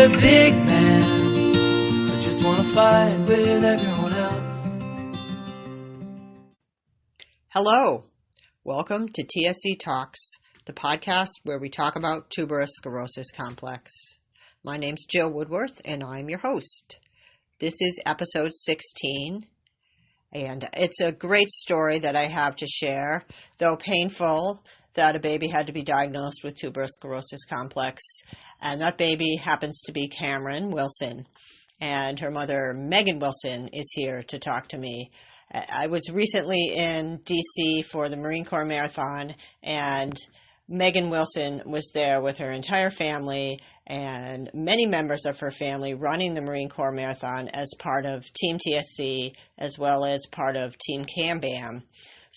a big man. I just want to fight with everyone else. Hello. Welcome to TSC Talks, the podcast where we talk about tuberous sclerosis complex. My name's Jill Woodworth, and I'm your host. This is episode 16, and it's a great story that I have to share, though painful, that a baby had to be diagnosed with tuberous sclerosis complex, and that baby happens to be Cameran Wilson, and her mother, Meghan Wilson, is here to talk to me. I was recently in D.C. for the Marine Corp Marathon, and Meghan Wilson was there with her entire family and many members of her family running the Marine Corp Marathon as part of TeamTSC as well as part of TeamCamBam.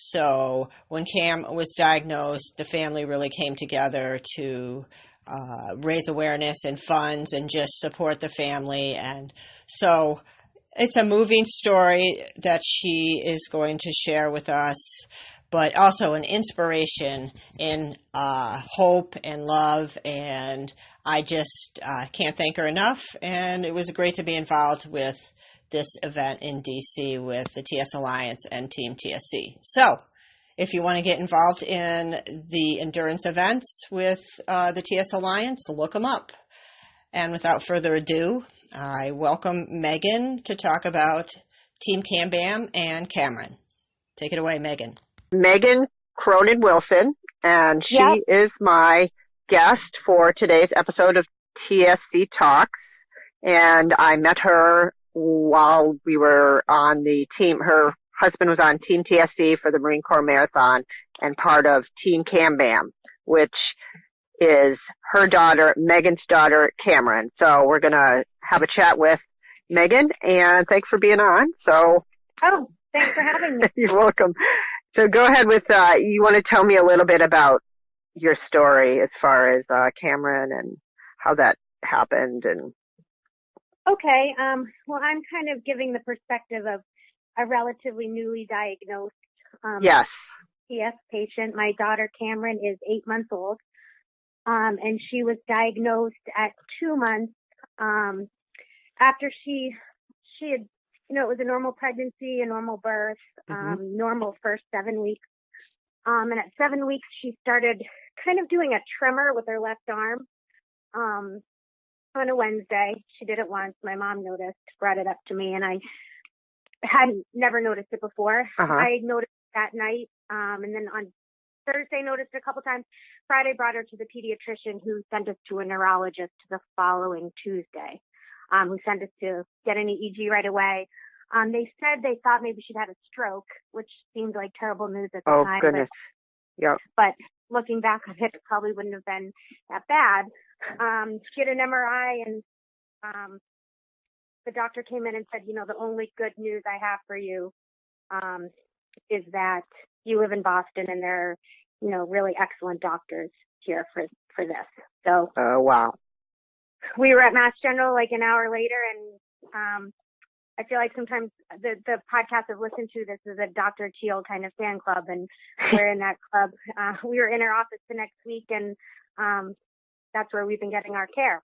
So when Cam was diagnosed, the family really came together to raise awareness and funds and just support the family. And so it's a moving story that she is going to share with us, but also an inspiration in hope and love. And I just can't thank her enough. And it was great to be involved with this event in DC with the TS Alliance and TeamTSC. So if you want to get involved in the endurance events with the TS Alliance, look them up. And without further ado, I welcome Meghan to talk about TeamCamBam and Cameran. Take it away, Meghan. Meghan Cronin Wilson, and she is my guest for today's episode of TSC Talks. And I met her while we were on the team. Her husband was on TeamTSC for the Marine Corp Marathon and part of TeamCamBam, which is her daughter, Meghan's daughter, Cameran. So we're going to have a chat with Meghan, and thanks for being on. So, Thanks for having me. You're welcome. So go ahead with, you want to tell me a little bit about your story as far as Cameran and how that happened. And Okay. Well, I'm kind of giving the perspective of a relatively newly diagnosed yes. TS patient. My daughter Cameran is 8 months old, and she was diagnosed at 2 months after she had, it was a normal pregnancy, a normal birth, normal first 7 weeks. And at 7 weeks, she started kind of doing a tremor with her left arm. On a Wednesday, she did it once. My mom noticed, brought it up to me, and I hadn't never noticed it before. I noticed that night, and then on Thursday noticed it a couple times. Friday brought her to the pediatrician, who sent us to a neurologist the following Tuesday, who sent us to get an EEG right away. They said they thought maybe she'd had a stroke, which seemed like terrible news at the time. Oh, goodness. But looking back on it, it probably wouldn't have been that bad. She had an MRI, and the doctor came in and said, the only good news I have for you is that you live in Boston, and there are, really excellent doctors here for this. So, wow. We were at Mass General like an hour later, and I feel like sometimes the podcast I've listened to, this is a Dr. Teal kind of fan club, and we're in that club. We were in her office the next week, and that's where we've been getting our care.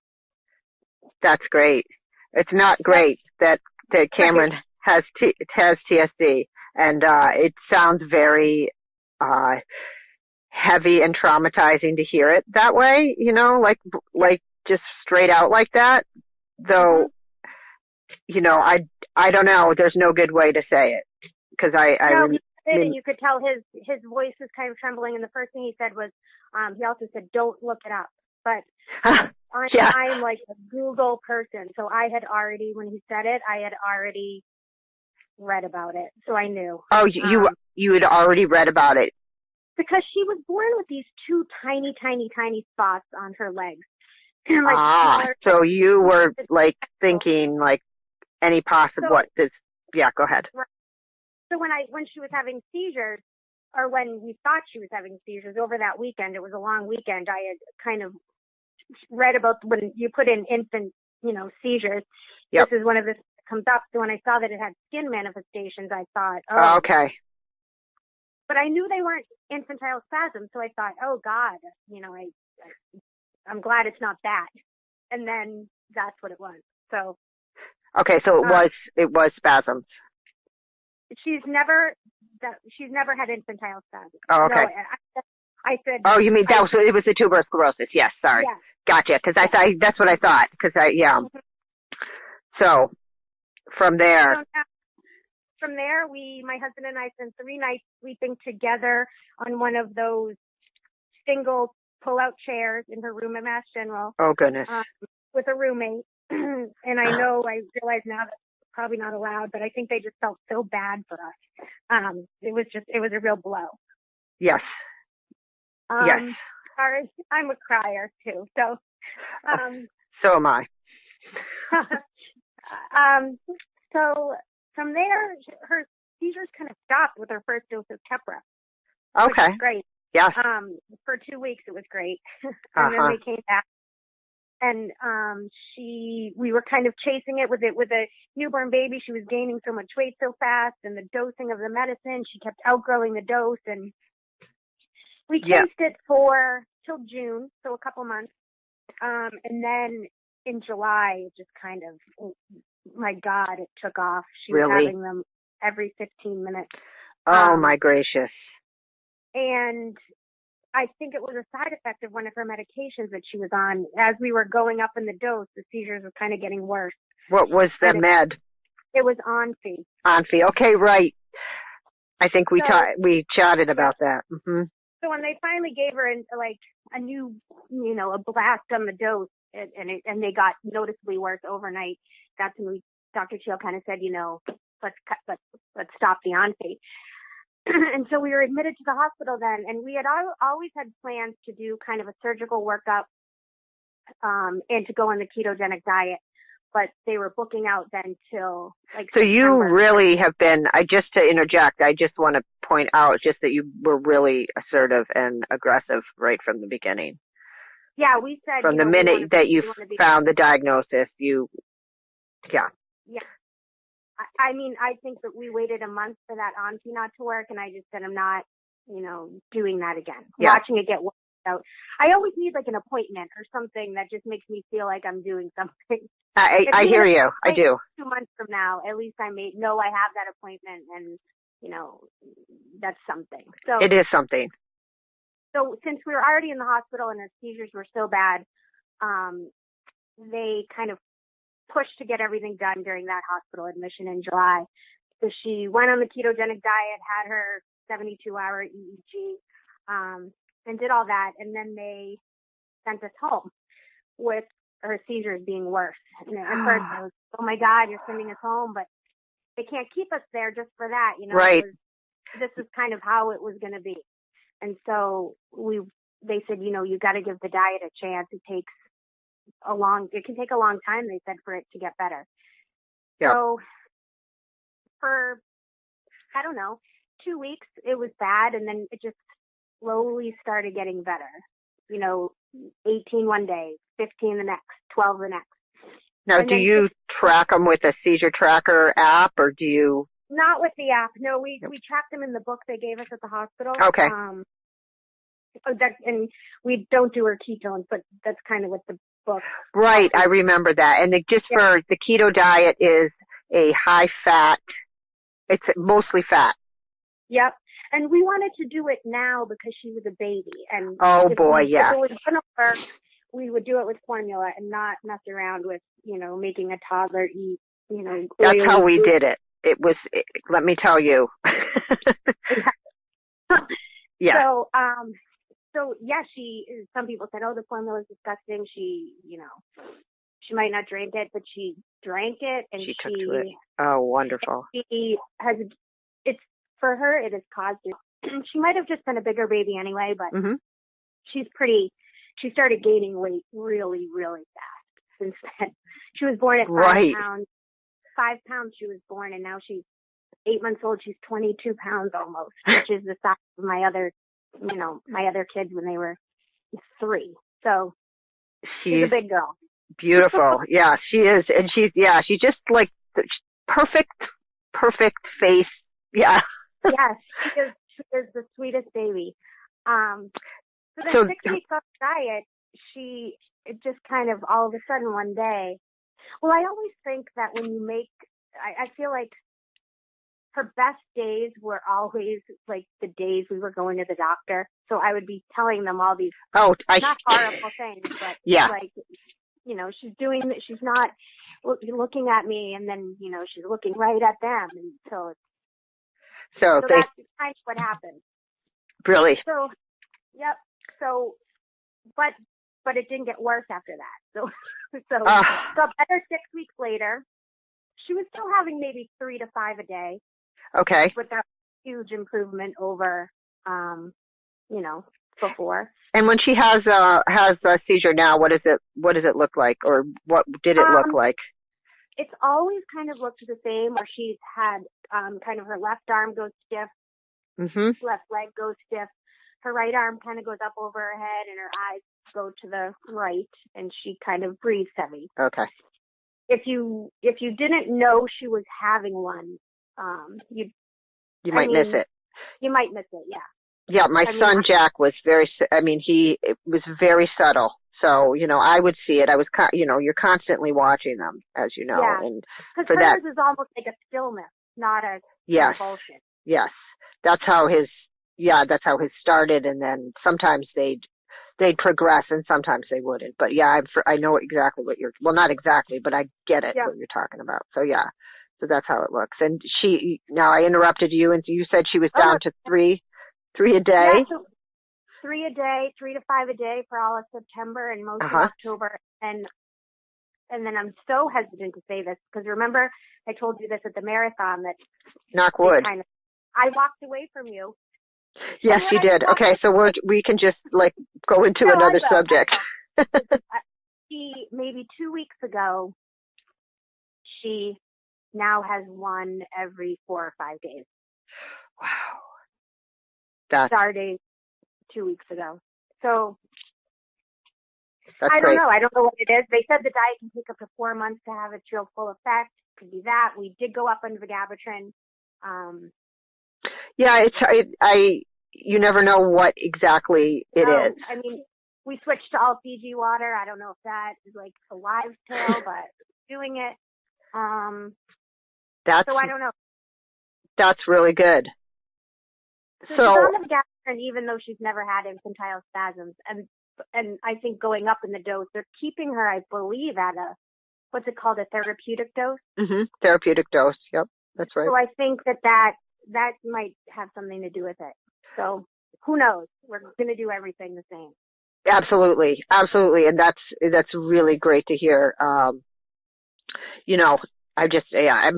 That's great. It's not great that Cameran has TSC, and it sounds very heavy and traumatizing to hear it that way, like just straight out like that. Though, I don't know. There's no good way to say it, because you could tell his voice was kind of trembling, and the first thing he said was, he also said, "Don't look it up." But I'm like a Google person, so I had already, when he said it, I had already read about it, so I knew. Oh, you had already read about it. Because she was born with these two tiny, tiny, tiny spots on her legs. So you were like thinking like any possible, go ahead. So when she was having seizures, or when we thought she was having seizures over that weekend, it was a long weekend, I had kind of read about when you put in infant, seizures. Yep. This is one of the that comes up. So when I saw that it had skin manifestations, I thought, okay. But I knew they weren't infantile spasms, so I thought, oh God, I'm glad it's not that. And then that's what it was. So. Okay, so it was spasms. She's never had infantile spasms. Oh, okay. No, I said. Oh, you mean it was the tuberous sclerosis? Yes, sorry. Yeah. Gotcha. Because that's what I thought. So from there. From there, my husband and I spent 3 nights sleeping together on one of those single pull-out chairs in her room at Mass General. Oh goodness. With a roommate, and I realize now that's probably not allowed, but I think they just felt so bad for us. It was a real blow. Yes. Yes. I'm a crier too, so. So am I. So from there, her seizures kind of stopped with her first dose of Keppra. Okay. Which was great. Yes. For 2 weeks it was great. And then they came back. And we were kind of chasing it with a newborn baby. She was gaining so much weight so fast, and the dosing of the medicine, she kept outgrowing the dose, and we chased it till June, so a couple months. And then in July, it just kind of, my God, it took off. She was having them every 15 minutes. Oh my gracious. And I think it was a side effect of one of her medications that she was on. As we were going up in the dose, the seizures were kind of getting worse. What was the med? It was Onfi. Onfi. Okay, right. I think we chatted about that. Mm-hmm. So when they finally gave her a new, a blast on the dose, and they got noticeably worse overnight, that's when Dr. Cheel kind of said, let's stop the Onfi. And so we were admitted to the hospital then, and we had always had plans to do kind of a surgical workup, and to go on the ketogenic diet, but they were booking out then till So September. You really have been, just to interject, I just want to point out just that you were really assertive and aggressive right from the beginning. Yeah, we said. From the minute that you found the diagnosis, Yeah. I mean, I think that we waited a month for that Onfi not to work, and I just said, I'm not, doing that again. Yeah. Watching it get worked out. I always need an appointment or something that just makes me feel like I'm doing something. I hear you. I do. 2 months from now, at least I know I have that appointment, and, that's something. So it is something. So since we were already in the hospital and her seizures were so bad, they kind of pushed to get everything done during that hospital admission in July. So she went on the ketogenic diet, had her 72-hour EEG, and did all that. And then they sent us home with her seizures being worse. And at first I was, oh my God, you're sending us home, but they can't keep us there just for that. Right. This is kind of how it was going to be. And so they said, you got to give the diet a chance. It can take a long time, they said, for it to get better. Yeah. So for, 2 weeks, it was bad. And then it just slowly started getting better. 18 one day, 15 the next, 12 the next. Now, do you track them with a seizure tracker app, or do you? Not with the app. No, we tracked them in the book they gave us at the hospital. Okay. And we don't do our ketones, but that's kind of what the book. Right, I remember that. And for the keto diet is a high fat. It's mostly fat. Yep. And we wanted to do it now because she was a baby. And if it was going to work, we would do it with formula and not mess around with, making a toddler eat, That's how we did it. Let me tell you. Yeah. So some people said, oh, the formula is disgusting. She might not drink it, but she drank it and she took to it. Oh, wonderful. For her, it has caused it. She might have just been a bigger baby anyway, but she started gaining weight really, really fast since then. She was born at 5 pounds. 5 pounds she was born, and now she's 8 months old. She's 22 pounds almost, which is the size of my other kids when they were 3. So she's a big girl. Beautiful. Yeah, she is. And she's just like perfect face. Yeah. Yes, she is the sweetest baby. So then 6 weeks off diet, she it just kind of all of a sudden one day. Well, I always think that when you I feel like her best days were always like the days we were going to the doctor. So I would be telling them all these not horrible things, but like, she's not looking at me, and then, she's looking right at them. And so that's kind of what happened. Really? So, yep. So, but it didn't get worse after that. So got better 6 weeks later. She was still having maybe 3 to 5 a day. Okay. But that huge improvement over, before. And when she has a seizure now, what does it look like, or what did it look like? It's always kind of looked the same, where she's had kind of her left arm goes stiff, left leg goes stiff, her right arm kind of goes up over her head, and her eyes go to the right, and she kind of breathes heavy. Okay. If you didn't know she was having one, you might miss it. You might miss it, yeah. Yeah, my son Jack was it was very subtle. So, I would see it. I was, you're constantly watching them, as you know. Yeah, because hers is almost like a stillness, not a convulsion. Yes, that's how his started, and then sometimes they'd progress, and sometimes they wouldn't. But yeah, I know exactly not exactly, but I get it, what you're talking about. So yeah, so that's how it looks. And now I interrupted you, and you said she was down to three a day? Yeah, so 3 a day, 3 to 5 a day for all of September and most of October. And then I'm so hesitant to say this, because remember I told you this at the marathon that knock wood. I walked away from you. Yes, you did. Okay, so we can just go into another subject. Maybe 2 weeks ago, she now has one every 4 or 5 days. Wow. Started 2 weeks ago. So that's I don't great. know. I don't know what it is. They said the diet can take up to 4 months to have its real full effect. Could be that. We did go up on Vigabatrin. Yeah, you never know what exactly it is. I mean, we switched to all Fiji water. I don't know if that is like a live pill, but doing it. So I don't know. That's really good. So she's on the Cameran, even though she's never had infantile spasms, and I think going up in the dose, they're keeping her, I believe, at what's it called, a therapeutic dose? Therapeutic dose. Yep, that's right. So I think that might have something to do with it. So who knows? We're going to do everything the same. Absolutely, and that's really great to hear. I'm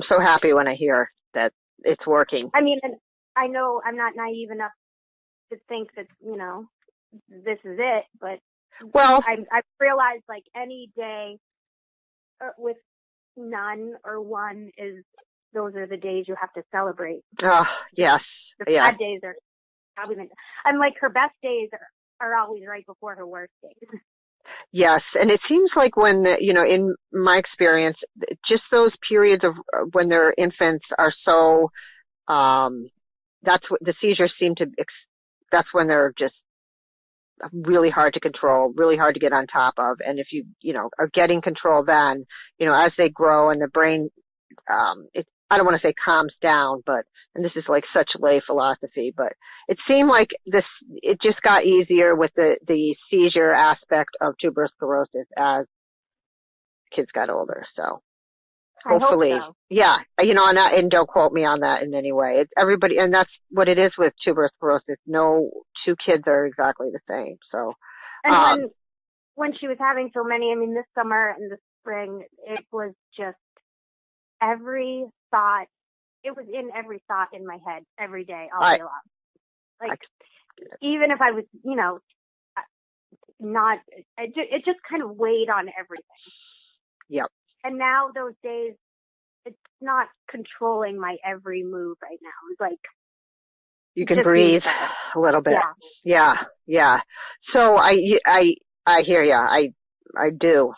so happy when I hear that it's working. I mean, I know I'm not naive enough to think that, this is it, but I've realized like any day with none or one those are the days you have to celebrate. Oh, yes. The bad days are probably, I'm like, her best days are always right before her worst days. Yes, and it seems like when, in my experience, just those periods of when they're infants are so, that's what the seizures seem to, that's when they're just really hard to control, really hard to get on top of. And if you are getting control then, as they grow and the brain, I don't want to say calms down, and this is like such lay philosophy, but it seemed like it just got easier with the seizure aspect of tuberous sclerosis as kids got older. So hopefully, I hope so. Yeah, and don't quote me on that in any way. It's everybody, and that's what it is with tuberous sclerosis. No two kids are exactly the same. So, and when she was having so many, I mean, this summer and this spring, it was just every thought. It was in every thought in my head every day, all day long. Like, even if I was, not, it just kind of weighed on everything. Yep. And now those days, it's not controlling my every move right now. It's like, you can breathe a little bit. Yeah. So I hear you. I do.